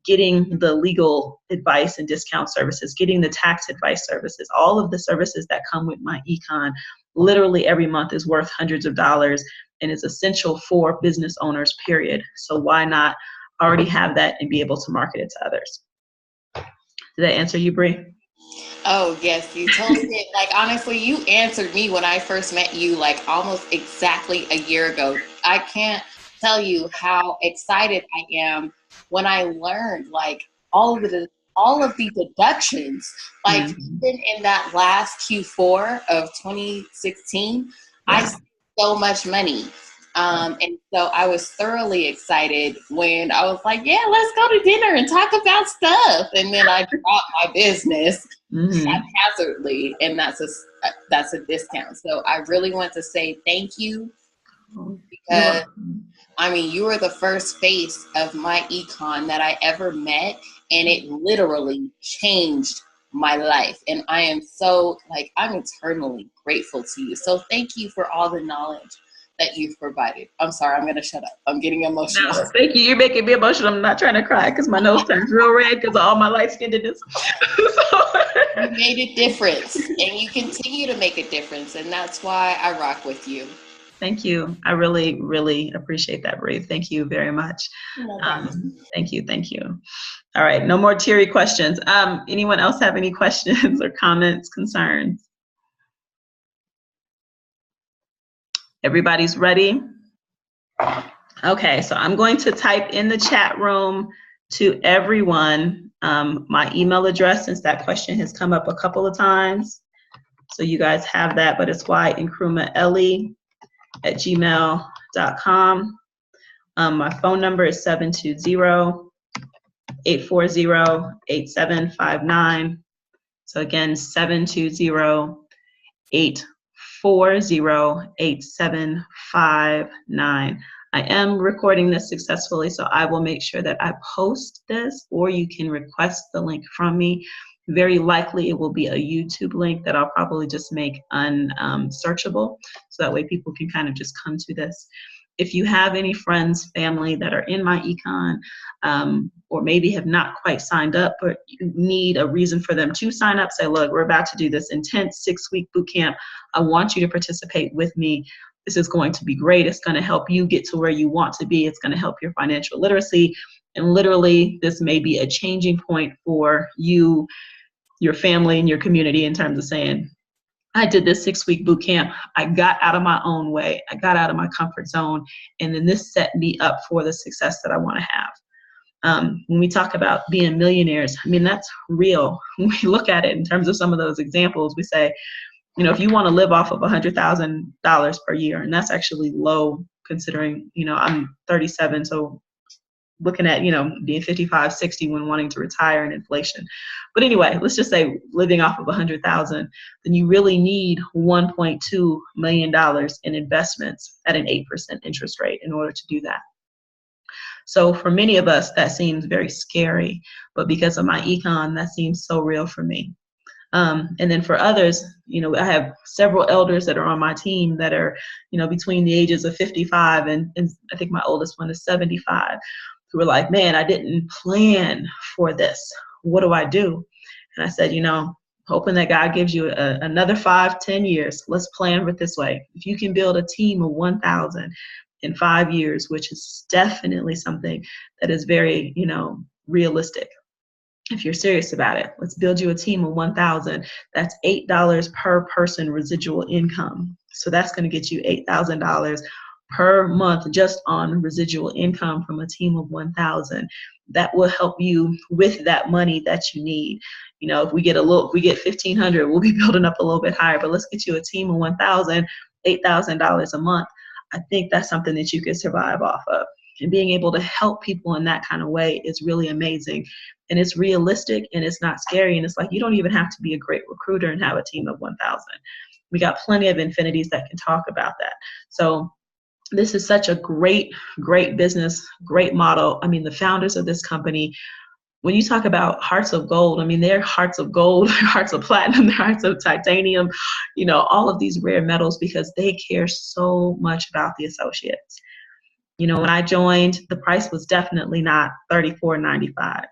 getting the legal advice and discount services, getting the tax advice services, all of the services that come with myEcon. Literally every month is worth hundreds of dollars and is essential for business owners, period. So why not already have that and be able to market it to others? Did that answer you, Bree? Oh, yes, you totally did. Like, honestly, you answered me when I first met you, like almost exactly a year ago. I can't tell you how excited I am when I learned like all of the deductions. Like, even in that last Q4 of 2016, I saved so much money. And so I was thoroughly excited when I was like, yeah, let's go to dinner and talk about stuff. And then I dropped my business haphazardly, and that's a discount. So I really want to say thank you, because I mean, you were the first face of myEcon that I ever met, and it literally changed my life. And I am I'm eternally grateful to you. So thank you for all the knowledge that you've provided. I'm sorry, I'm gonna shut up. I'm getting emotional. No, thank you. You're making me emotional. I'm not trying to cry because my nose turns real red because of all my light-skinnedness. You made a difference, and you continue to make a difference, and that's why I rock with you. Thank you. I really, really appreciate that, Bree. Thank you very much. Thank you. All right, no more teary questions. Anyone else have any questions or comments, concerns? Everybody's ready? Okay, so I'm going to type in the chat room to everyone my email address, since that question has come up a couple of times. So you guys have that, but it's ynkrumah@gmail.com. My phone number is 720-840-8759. So again, 720-840-8759. I am recording this successfully, so I will make sure that I post this, or you can request the link from me. Very likely it will be a YouTube link that I'll probably just make unsearchable, so that way people can kind of just come to this. If you have any friends, family that are in myEcon, or maybe have not quite signed up, but you need a reason for them to sign up, say, look, we're about to do this intense 6-week boot camp. I want you to participate with me. This is going to be great. It's going to help you get to where you want to be. It's going to help your financial literacy. And literally, this may be a changing point for you, your family, and your community in terms of saying, I did this 6-week boot camp. I got out of my own way. I got out of my comfort zone. And then this set me up for the success that I want to have. When we talk about being millionaires, I mean, that's real. When we look at it in terms of some of those examples, we say, if you want to live off of $100,000 per year, and that's actually low considering, I'm 37, so looking at, being 55, 60 when wanting to retire and inflation. But anyway, let's just say living off of 100,000, then you really need $1.2 million in investments at an 8% interest rate in order to do that. So for many of us, that seems very scary, but because of myEcon, that seems so real for me. And then for others, I have several elders that are on my team that are, between the ages of 55 and I think my oldest one is 75, who were like, man, I didn't plan for this. What do I do? And I said, hoping that God gives you another 5-10 years, let's plan it this way. If you can build a team of 1,000 in 5 years, which is definitely something that is very, realistic. If you're serious about it, let's build you a team of 1,000. That's $8 per person residual income. So that's going to get you $8,000 per month just on residual income from a team of 1,000. That will help you with that money that you need. if we get 1,500, we'll be building up a little bit higher, but let's get you a team of 1,000, $8,000 a month. I think that's something that you could survive off of. And being able to help people in that kind of way is really amazing. And it's realistic and it's not scary. And it's like, you don't even have to be a great recruiter and have a team of 1,000. We got plenty of infinities that can talk about that. So this is such a great, great business, great model. I mean, the founders of this company, when you talk about hearts of gold, I mean, they're hearts of gold, they're hearts of platinum, they're hearts of titanium, all of these rare metals, because they care so much about the associates. When I joined, the price was definitely not $34.95.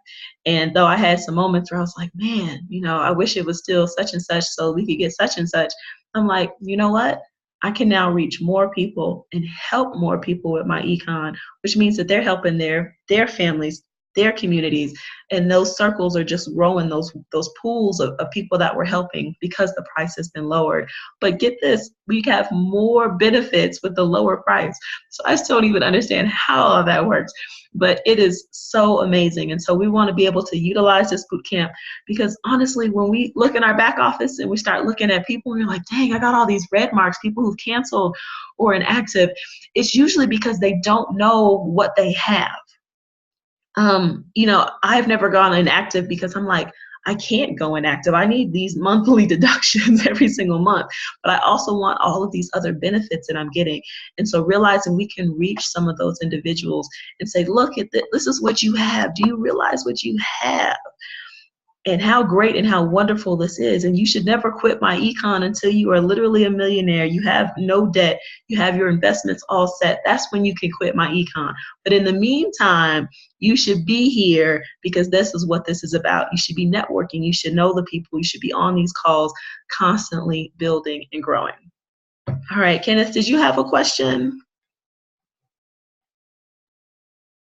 And though I had some moments where I was like, man, I wish it was still such and such so we could get such and such. I'm like, you know what? I can now reach more people and help more people with my econ, which means that they're helping their families, their communities, and those circles are just growing, those pools of people that we're helping because the price has been lowered. But get this, we have more benefits with the lower price. So I still don't even understand how all of that works, but it is so amazing. And so we want to be able to utilize this boot camp, because honestly, when we look in our back office and we start looking at people and you're like, dang, I got all these red marks, people who've canceled or inactive, it's usually because they don't know what they have. I've never gone inactive because I'm like, I can't go inactive. I need these monthly deductions every single month, but I also want all of these other benefits that I'm getting. And so realizing we can reach some of those individuals and say, look at this is what you have. Do you realize what you have? And how great and how wonderful this is. And you should never quit myEcon until you are literally a millionaire. You have no debt. You have your investments all set. That's when you can quit myEcon. But in the meantime, you should be here because this is what this is about. You should be networking. You should know the people. You should be on these calls, constantly building and growing. All right, Kenneth, did you have a question?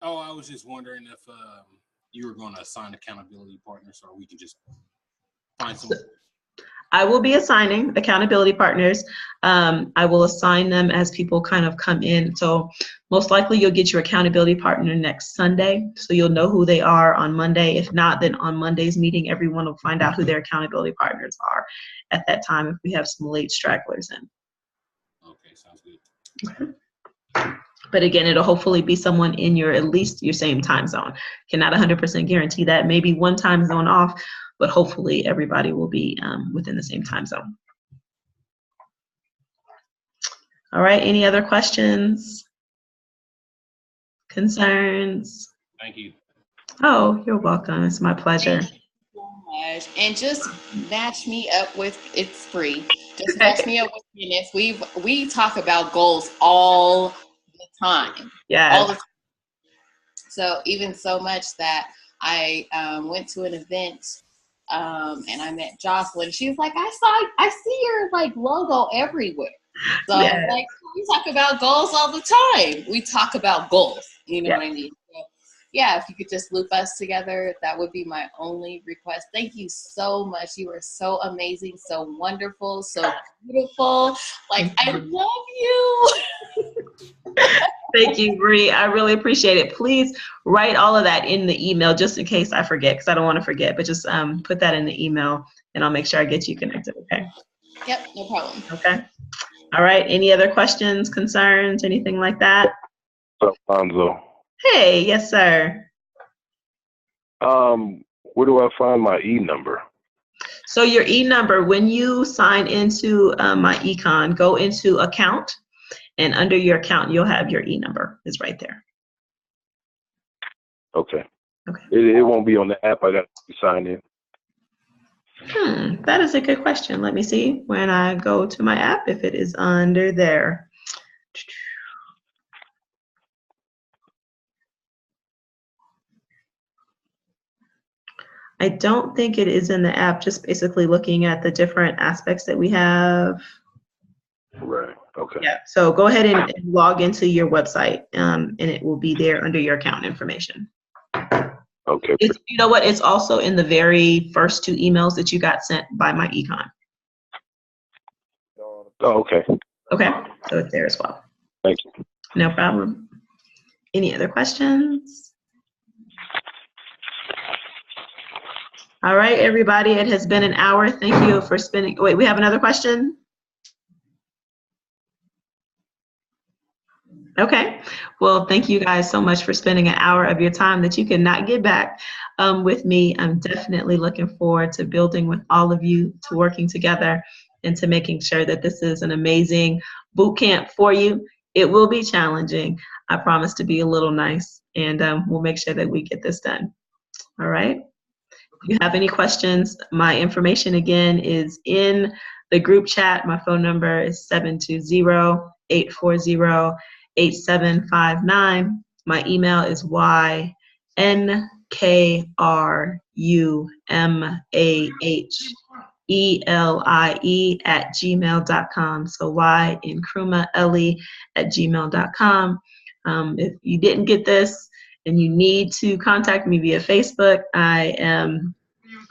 Oh, I was just wondering if you were going to assign accountability partners, or we could just find some. I will be assigning accountability partners. I will assign them as people kind of come in. So most likely you'll get your accountability partner next Sunday. So you'll know who they are on Monday. If not, then on Monday's meeting, everyone will find out who their accountability partners are at that time if we have some late stragglers in. Okay, sounds good. But again, it'll hopefully be someone in at least your same time zone. Cannot 100% guarantee that. Maybe one time zone off, but hopefully everybody will be within the same time zone. All right, any other questions? Concerns? Thank you. Oh, you're welcome. It's my pleasure. Thank you so much. And just match me up with, it's free. Just match me up with Kenneth. We talk about goals all the time. Yes. All the time. So even so much that I went to an event and I met Jocelyn. She was like, I see your like logo everywhere. So Yes. like, we talk about goals all the time. We talk about goals. You know what I mean? So, yeah, if you could just loop us together, that would be my only request. Thank you so much. You are so amazing, so wonderful, so beautiful. Like, I love you. Thank you, Bree. I really appreciate it. Please write all of that in the email just in case I forget, because I don't want to forget, but just put that in the email and I'll make sure I get you connected, okay? Yep, no problem. Okay. All right. Any other questions, concerns, anything like that? Alfonso. Hey, yes, sir. Where do I find my E number? So your E number, when you sign into myEcon, go into account, and under your account, you'll have your E number. It's right there. Okay. Okay. It won't be on the app. I got to sign in. That is a good question. Let me see when I go to my app if it is under there. I don't think it is in the app, just basically looking at the different aspects that we have. Right. Okay. Yeah. So go ahead and log into your website, and it will be there under your account information. Okay. You know what? It's also in the very first 2 emails that you got sent by myEcon. Oh, okay. Okay. So it's there as well. Thank you. No problem. Any other questions? All right, everybody, it has been an hour. Thank you for spending, wait, we have another question? Okay, well, thank you guys so much for spending an hour of your time that you cannot get back with me. I'm definitely looking forward to building with all of you, to working together, and to making sure that this is an amazing boot camp for you. It will be challenging. I promise to be a little nice, and we'll make sure that we get this done. All right. If you have any questions, my information again is in the group chat. My phone number is 720-840-8759. My email is ynkrumahelie@gmail.com. So ynkrumahelie@gmail.com. If you didn't get this and you need to contact me via Facebook, I am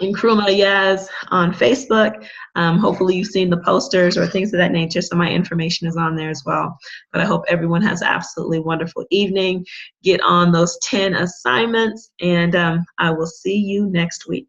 Nkrumah Yaz on Facebook. Hopefully you've seen the posters or things of that nature, so my information is on there as well. But I hope everyone has an absolutely wonderful evening. Get on those 10 assignments, and I will see you next week.